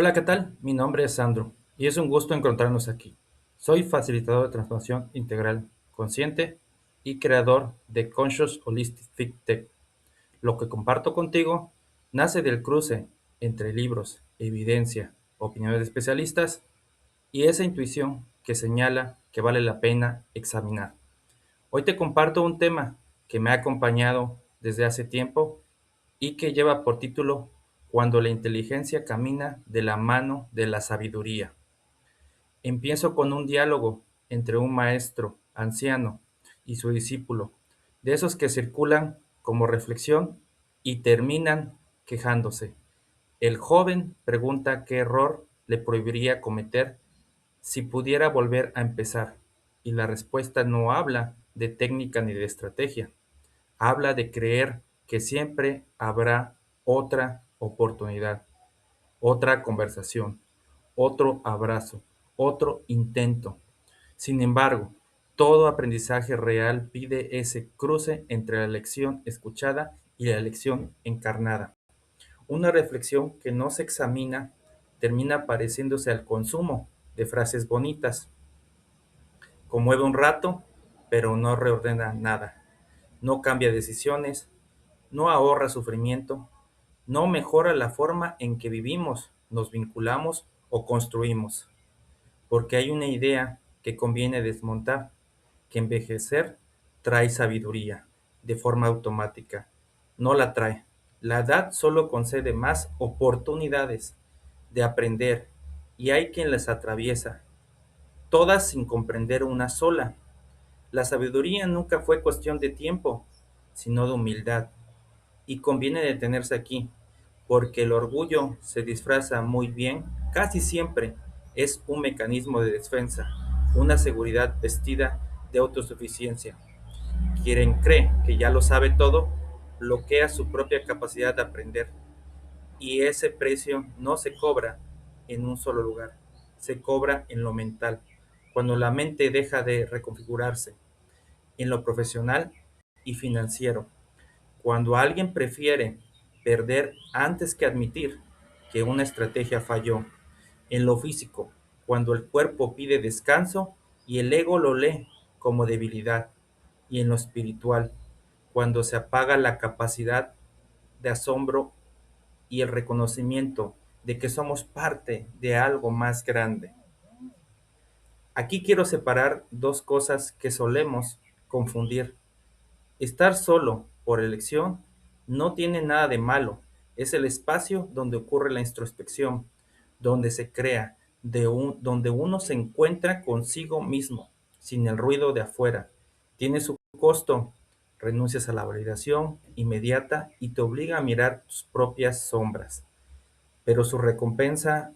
Hola, ¿qué tal? Mi nombre es Sandro y es un gusto encontrarnos aquí. Soy facilitador de transformación integral consciente y creador de Conscious Holistic Fit Tech. Lo que comparto contigo nace del cruce entre libros, evidencia, opiniones de especialistas y esa intuición que señala que vale la pena examinar. Hoy te comparto un tema que me ha acompañado desde hace tiempo y que lleva por título Cuando la inteligencia camina de la mano de la sabiduría. Empiezo con un diálogo entre un maestro anciano y su discípulo, de esos que circulan como reflexión y terminan quejándose. El joven pregunta qué error le prohibiría cometer si pudiera volver a empezar, y la respuesta no habla de técnica ni de estrategia. Habla de creer que siempre habrá otra oportunidad, otra conversación, otro abrazo, otro intento. Sin embargo, todo aprendizaje real pide ese cruce entre la lección escuchada y la lección encarnada. Una reflexión que no se examina termina pareciéndose al consumo de frases bonitas. Conmueve un rato, pero no reordena nada. No cambia decisiones, no ahorra sufrimiento, no mejora la forma en que vivimos, nos vinculamos o construimos, porque hay una idea que conviene desmontar, que envejecer trae sabiduría de forma automática. No la trae. La edad solo concede más oportunidades de aprender y hay quien las atraviesa, todas sin comprender una sola. La sabiduría nunca fue cuestión de tiempo, sino de humildad. Y conviene detenerse aquí, porque el orgullo se disfraza muy bien, casi siempre es un mecanismo de defensa, una seguridad vestida de autosuficiencia. Quien cree que ya lo sabe todo, bloquea su propia capacidad de aprender, y ese precio no se cobra en un solo lugar, se cobra en lo mental, cuando la mente deja de reconfigurarse, en lo profesional y financiero. Cuando alguien prefiere perder antes que admitir que una estrategia falló. En lo físico, cuando el cuerpo pide descanso y el ego lo lee como debilidad. Y en lo espiritual, cuando se apaga la capacidad de asombro y el reconocimiento de que somos parte de algo más grande. Aquí quiero separar dos cosas que solemos confundir. Estar solo por elección no tiene nada de malo, es el espacio donde ocurre la introspección, donde se crea, donde uno se encuentra consigo mismo, sin el ruido de afuera. Tiene su costo, renuncias a la validación inmediata y te obliga a mirar tus propias sombras, pero su recompensa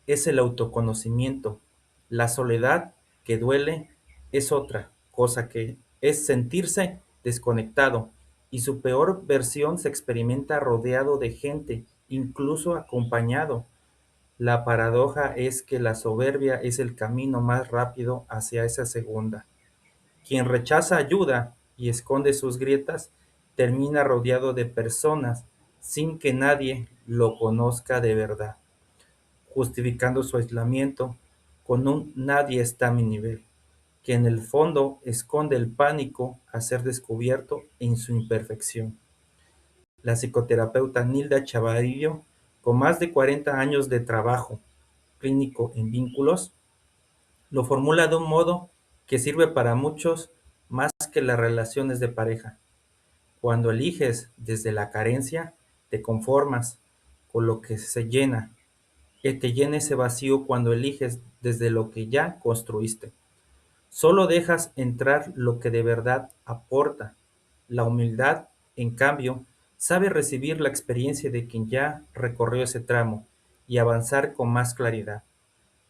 es el autoconocimiento. La soledad que duele es otra cosa, que es sentirse desconectado, y su peor versión se experimenta rodeado de gente, incluso acompañado. La paradoja es que la soberbia es el camino más rápido hacia esa segunda. Quien rechaza ayuda y esconde sus grietas termina rodeado de personas sin que nadie lo conozca de verdad, justificando su aislamiento con un nadie está a mi nivel, que en el fondo esconde el pánico a ser descubierto en su imperfección. La psicoterapeuta Nilda Chavarillo, con más de 40 años de trabajo clínico en vínculos, lo formula de un modo que sirve para muchos más que las relaciones de pareja. Cuando eliges desde la carencia, te conformas con lo que se llena, que te llene ese vacío cuando eliges desde lo que ya construiste. Solo dejas entrar lo que de verdad aporta. La humildad, en cambio, sabe recibir la experiencia de quien ya recorrió ese tramo y avanzar con más claridad.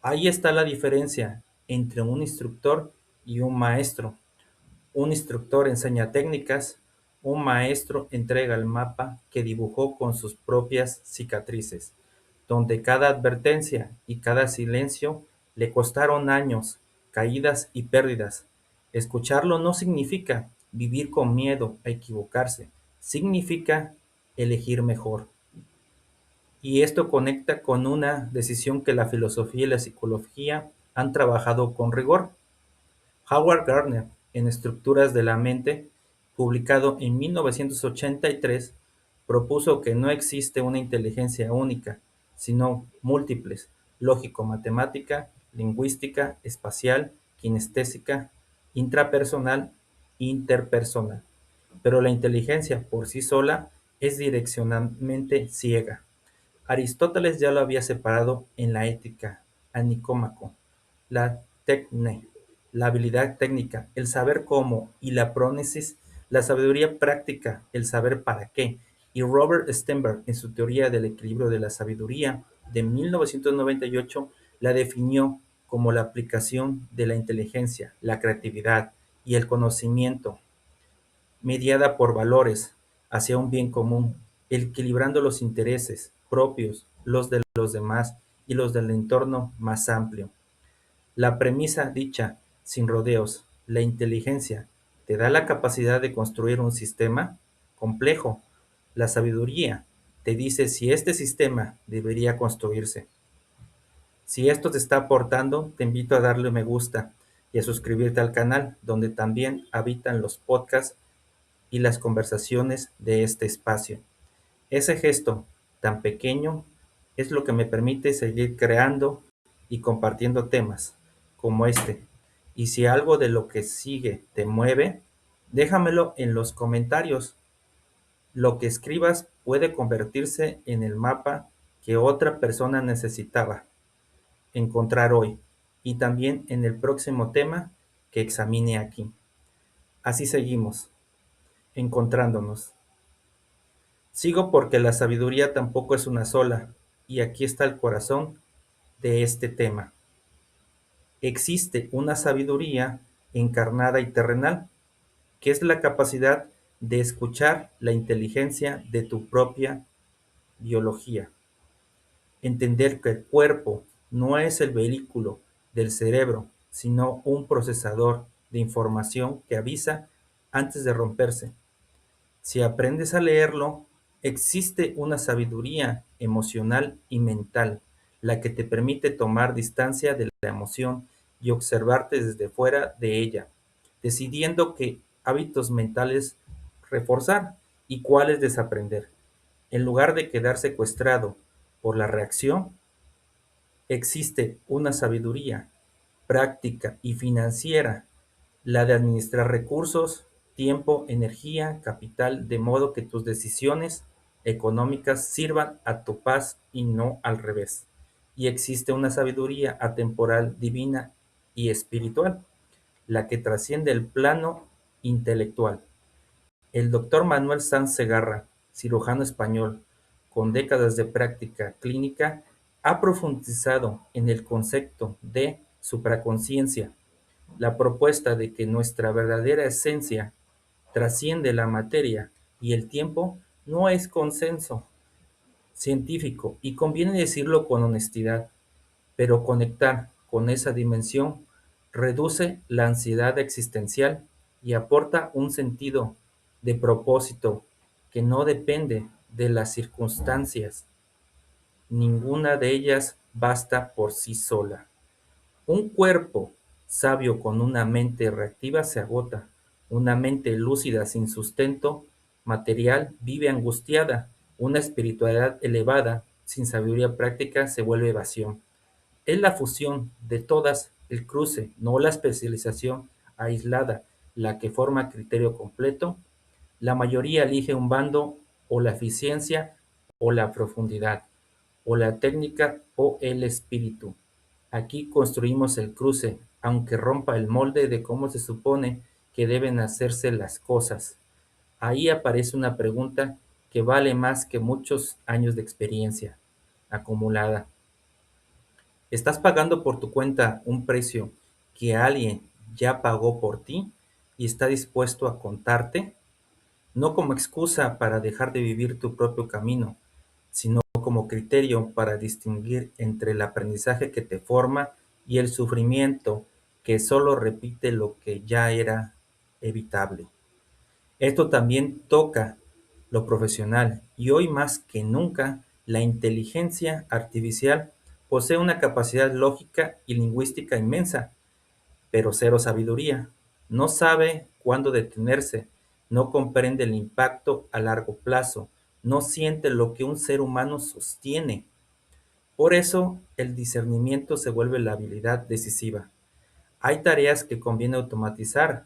Ahí está la diferencia entre un instructor y un maestro. Un instructor enseña técnicas, un maestro entrega el mapa que dibujó con sus propias cicatrices, donde cada advertencia y cada silencio le costaron años, caídas y pérdidas. Escucharlo no significa vivir con miedo a equivocarse, significa elegir mejor. Y esto conecta con una decisión que la filosofía y la psicología han trabajado con rigor. Howard Gardner, en Estructuras de la mente, publicado en 1983, propuso que no existe una inteligencia única, sino múltiples: lógico-matemática, lingüística, espacial, kinestésica, intrapersonal, interpersonal. Pero la inteligencia por sí sola es direccionalmente ciega. Aristóteles ya lo había separado en la Ética a Nicómaco: la tecne, la habilidad técnica, el saber cómo; y la prónesis, la sabiduría práctica, el saber para qué. Y Robert Stenberg, en su teoría del equilibrio de la sabiduría de 1998, la definió como la aplicación de la inteligencia, la creatividad y el conocimiento, mediada por valores, hacia un bien común, equilibrando los intereses propios, los de los demás y los del entorno más amplio. La premisa dicha, sin rodeos: la inteligencia te da la capacidad de construir un sistema complejo. La sabiduría te dice si este sistema debería construirse. Si esto te está aportando, te invito a darle me gusta y a suscribirte al canal, donde también habitan los podcasts y las conversaciones de este espacio. Ese gesto tan pequeño es lo que me permite seguir creando y compartiendo temas como este. Y si algo de lo que sigue te mueve, déjamelo en los comentarios. Lo que escribas puede convertirse en el mapa que otra persona necesitaba encontrar hoy, y también en el próximo tema que examine aquí. Así seguimos, encontrándonos. Sigo porque la sabiduría tampoco es una sola, y aquí está el corazón de este tema. Existe una sabiduría encarnada y terrenal, que es la capacidad de escuchar la inteligencia de tu propia biología. Entender que el cuerpo no es el vehículo del cerebro, sino un procesador de información que avisa antes de romperse. Si aprendes a leerlo, existe una sabiduría emocional y mental, la que te permite tomar distancia de la emoción y observarte desde fuera de ella, decidiendo qué hábitos mentales reforzar y cuáles desaprender. En lugar de quedar secuestrado por la reacción, existe una sabiduría práctica y financiera, la de administrar recursos, tiempo, energía, capital, de modo que tus decisiones económicas sirvan a tu paz y no al revés. Y existe una sabiduría atemporal, divina y espiritual, la que trasciende el plano intelectual. El doctor Manuel Sanz Segarra, cirujano español con décadas de práctica clínica, ha profundizado en el concepto de supraconsciencia, la propuesta de que nuestra verdadera esencia trasciende la materia y el tiempo. No es consenso científico, y conviene decirlo con honestidad, pero conectar con esa dimensión reduce la ansiedad existencial y aporta un sentido de propósito que no depende de las circunstancias. Ninguna de ellas basta por sí sola. Un cuerpo sabio con una mente reactiva se agota. Una mente lúcida sin sustento material vive angustiada. Una espiritualidad elevada sin sabiduría práctica se vuelve evasión. Es la fusión de todas, el cruce, no la especialización aislada, la que forma criterio completo. La mayoría elige un bando: o la eficiencia o la profundidad, o la técnica o el espíritu. Aquí construimos el cruce, aunque rompa el molde de cómo se supone que deben hacerse las cosas. Ahí aparece una pregunta que vale más que muchos años de experiencia acumulada. ¿Estás pagando por tu cuenta un precio que alguien ya pagó por ti y está dispuesto a contarte? No como excusa para dejar de vivir tu propio camino, sino como criterio para distinguir entre el aprendizaje que te forma y el sufrimiento que solo repite lo que ya era evitable. Esto también toca lo profesional, y hoy más que nunca La inteligencia artificial posee una capacidad lógica y lingüística inmensa, pero cero sabiduría. No sabe cuándo detenerse, no comprende el impacto a largo plazo, no siente lo que un ser humano sostiene. Por eso, el discernimiento se vuelve la habilidad decisiva. Hay tareas que conviene automatizar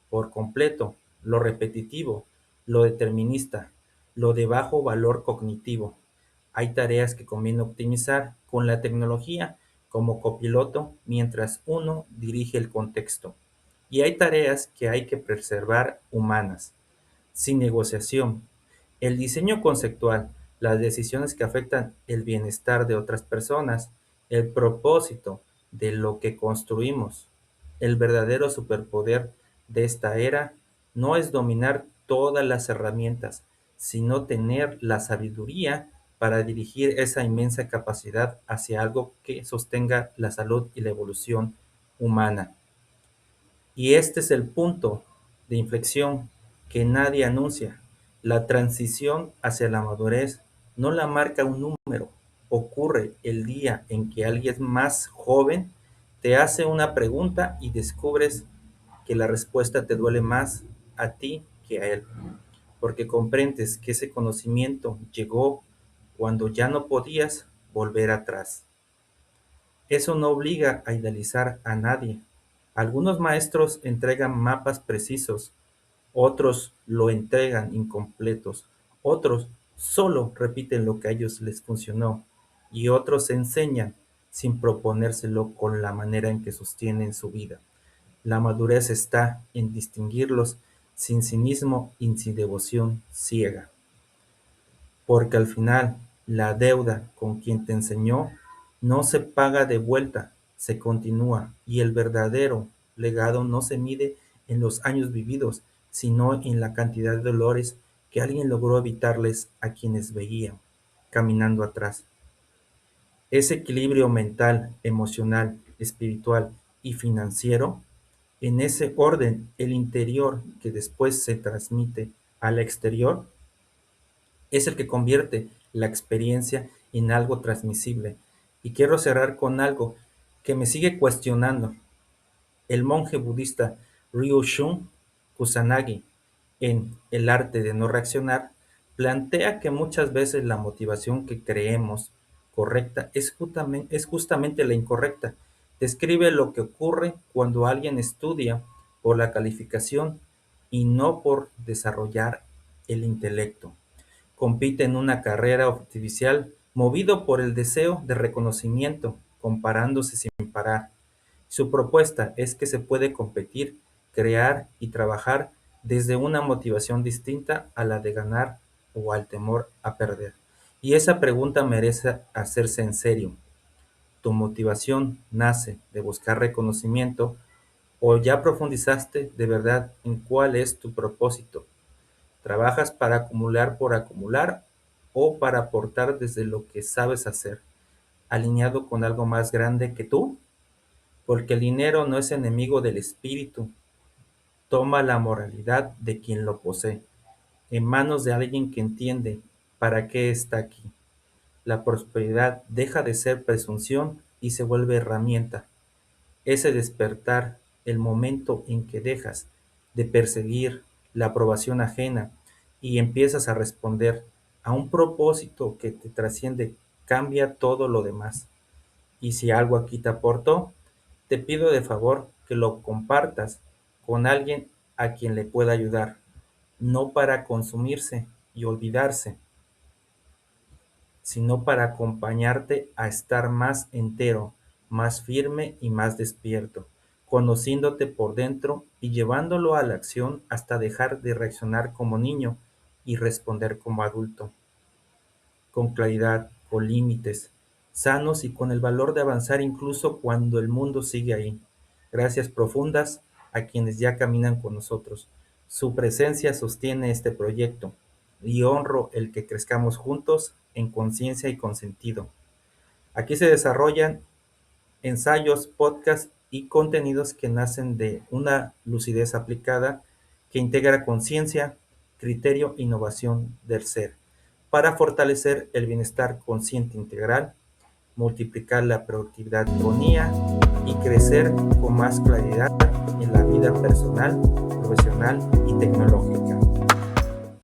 por completo: lo repetitivo, lo determinista, lo de bajo valor cognitivo. Hay tareas que conviene optimizar con la tecnología como copiloto mientras uno dirige el contexto. Y hay tareas que hay que preservar humanas, sin negociación. El diseño conceptual, las decisiones que afectan el bienestar de otras personas, el propósito de lo que construimos. El verdadero superpoder de esta era no es dominar todas las herramientas, sino tener la sabiduría para dirigir esa inmensa capacidad hacia algo que sostenga la salud y la evolución humana. Y este es el punto de inflexión que nadie anuncia. La transición hacia la madurez no la marca un número. Ocurre el día en que alguien más joven te hace una pregunta y descubres que la respuesta te duele más a ti que a él, porque comprendes que ese conocimiento llegó cuando ya no podías volver atrás. Eso no obliga a idealizar a nadie. Algunos maestros entregan mapas precisos, otros lo entregan incompletos, otros solo repiten lo que a ellos les funcionó y otros enseñan sin proponérselo con la manera en que sostienen su vida. La madurez está en distinguirlos sin cinismo y sin devoción ciega. Porque al final, la deuda con quien te enseñó no se paga de vuelta, se continúa, y el verdadero legado no se mide en los años vividos, sino en la cantidad de dolores que alguien logró evitarles a quienes veían caminando atrás. Ese equilibrio mental, emocional, espiritual y financiero, en ese orden, el interior que después se transmite al exterior, es el que convierte la experiencia en algo transmisible. Y quiero cerrar con algo que me sigue cuestionando. El monje budista Ryu-Shun Kusanagi, en El arte de no reaccionar, plantea que muchas veces la motivación que creemos correcta es justamente la incorrecta. Describe lo que ocurre cuando alguien estudia por la calificación y no por desarrollar el intelecto. Compite en una carrera artificial movido por el deseo de reconocimiento, comparándose sin parar. Su propuesta es que se puede competir, crear y trabajar desde una motivación distinta a la de ganar o al temor a perder. Y esa pregunta merece hacerse en serio. ¿Tu motivación nace de buscar reconocimiento o ya profundizaste de verdad en cuál es tu propósito? ¿Trabajas para acumular por acumular o para aportar desde lo que sabes hacer, alineado con algo más grande que tú? Porque el dinero no es enemigo del espíritu, toma la moralidad de quien lo posee, en manos de alguien que entiende para qué está aquí. La prosperidad deja de ser presunción y se vuelve herramienta. Ese despertar, el momento en que dejas de perseguir la aprobación ajena y empiezas a responder a un propósito que te trasciende, cambia todo lo demás. Y si algo aquí te aportó, te pido de favor que lo compartas con alguien a quien le pueda ayudar, no para consumirse y olvidarse, sino para acompañarte a estar más entero, más firme y más despierto, conociéndote por dentro y llevándolo a la acción hasta dejar de reaccionar como niño y responder como adulto, con claridad, con límites, sanos y con el valor de avanzar incluso cuando el mundo sigue ahí. Gracias profundas a quienes ya caminan con nosotros. Su presencia sostiene este proyecto y honro el que crezcamos juntos en conciencia y con sentido. Aquí se desarrollan ensayos, podcasts y contenidos que nacen de una lucidez aplicada que integra conciencia, criterio e innovación del ser. para fortalecer el bienestar consciente integral, multiplicar la productividad con IA y crecer con más claridad en la vida personal, profesional y tecnológica.